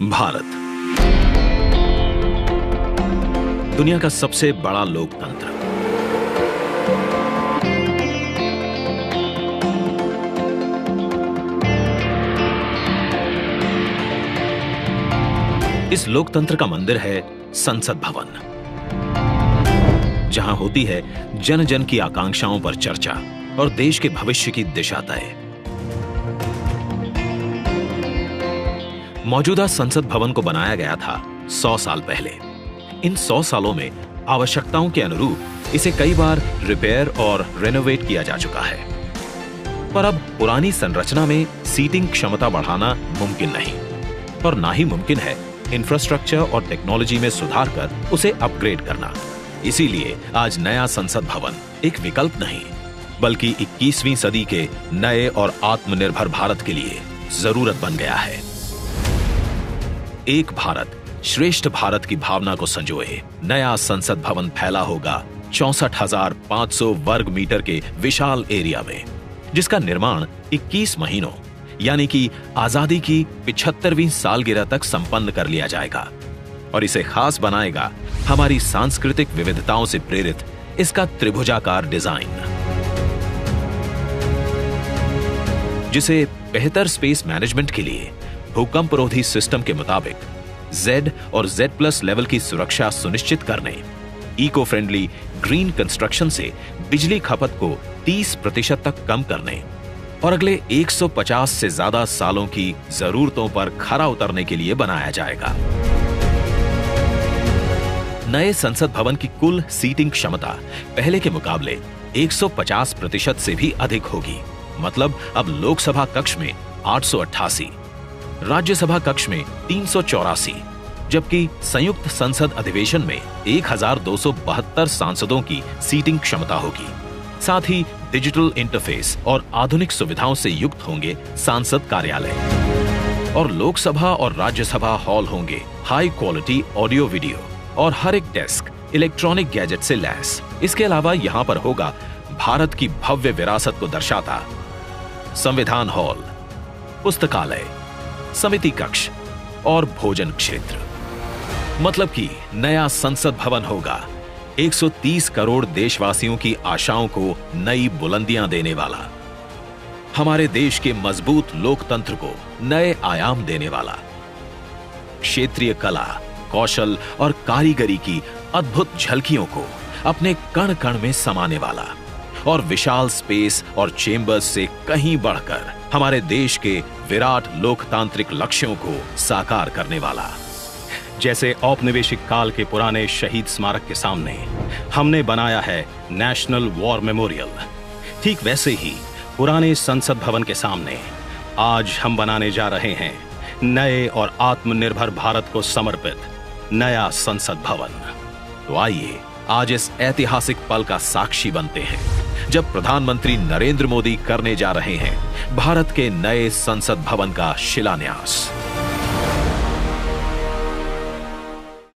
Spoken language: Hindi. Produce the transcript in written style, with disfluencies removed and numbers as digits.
भारत दुनिया का सबसे बड़ा लोकतंत्र। इस लोकतंत्र का मंदिर है संसद भवन, जहां होती है जन जन की आकांक्षाओं पर चर्चा और देश के भविष्य की दिशा तय। मौजूदा संसद भवन को बनाया गया था 100 साल पहले। इन 100 सालों में आवश्यकताओं के अनुरूप इसे कई बार रिपेयर और रेनोवेट किया जा चुका है, पर अब पुरानी संरचना में सीटिंग क्षमता बढ़ाना मुमकिन नहीं और ना ही मुमकिन है इंफ्रास्ट्रक्चर और टेक्नोलॉजी में सुधार कर उसे अपग्रेड करना। इसीलिए आज नया संसद भवन एक विकल्प नहीं, बल्कि 21वीं सदी के नए और आत्मनिर्भर भारत के लिए जरूरत बन गया है। एक भारत श्रेष्ठ भारत की भावना को संजोए नया संसद भवन फैला होगा 64,500 वर्ग मीटर के विशाल एरिया में, जिसका निर्माण 21 महीनों यानी कि आजादी की 75वीं सालगिरह तक संपन्न कर लिया जाएगा। और इसे खास बनाएगा हमारी सांस्कृतिक विविधताओं से प्रेरित इसका त्रिभुजाकार डिजाइन, जिसे बेहतर स्पेस मैनेजमेंट के लिए भूकंपरोधी सिस्टम के मुताबिक Z और Z+ लेवल की सुरक्षा सुनिश्चित करने, इको फ्रेंडली ग्रीन कंस्ट्रक्शन से बिजली खपत को 30% तक कम करने और अगले 150 से ज्यादा सालों की जरूरतों पर खरा उतरने के लिए बनाया जाएगा। नए संसद भवन की कुल सीटिंग क्षमता पहले के मुकाबले 150% से भी अधिक होगी। मतलब अब लोकसभा कक्ष में 888, राज्यसभा कक्ष में 384, जबकि संयुक्त संसद अधिवेशन में 1272 सांसदों की सीटिंग क्षमता होगी। साथ ही डिजिटल इंटरफेस और आधुनिक सुविधाओं से युक्त होंगे सांसद कार्यालय और लोकसभा और राज्यसभा हॉल होंगे हाई क्वालिटी ऑडियो वीडियो और हर एक डेस्क इलेक्ट्रॉनिक गैजेट से लैस। इसके अलावा यहां पर होगा भारत की भव्य विरासत को दर्शाता संविधान हॉल, पुस्तकालय, समिति कक्ष और भोजन क्षेत्र। मतलब कि नया संसद भवन होगा 130 करोड़ देशवासियों की आशाओं को नई बुलंदियां देने वाला, हमारे देश के मजबूत लोकतंत्र को नए आयाम देने वाला, क्षेत्रीय कला, कौशल और कारीगरी की अद्भुत झलकियों को अपने कण कण में समाने वाला और विशाल स्पेस और चेंबर्स से कहीं बढ़कर हमारे देश के विराट लोकतांत्रिक लक्ष्यों को साकार करने वाला। जैसे औपनिवेशिक काल के पुराने शहीद स्मारक के सामने हमने बनाया है नेशनल वॉर मेमोरियल, ठीक वैसे ही पुराने संसद भवन के सामने आज हम बनाने जा रहे हैं नए और आत्मनिर्भर भारत को समर्पित नया संसद भवन। तो आइए आज इस ऐतिहासिक पल का साक्षी बनते हैं, जब प्रधानमंत्री नरेंद्र मोदी करने जा रहे हैं भारत के नए संसद भवन का शिलान्यास।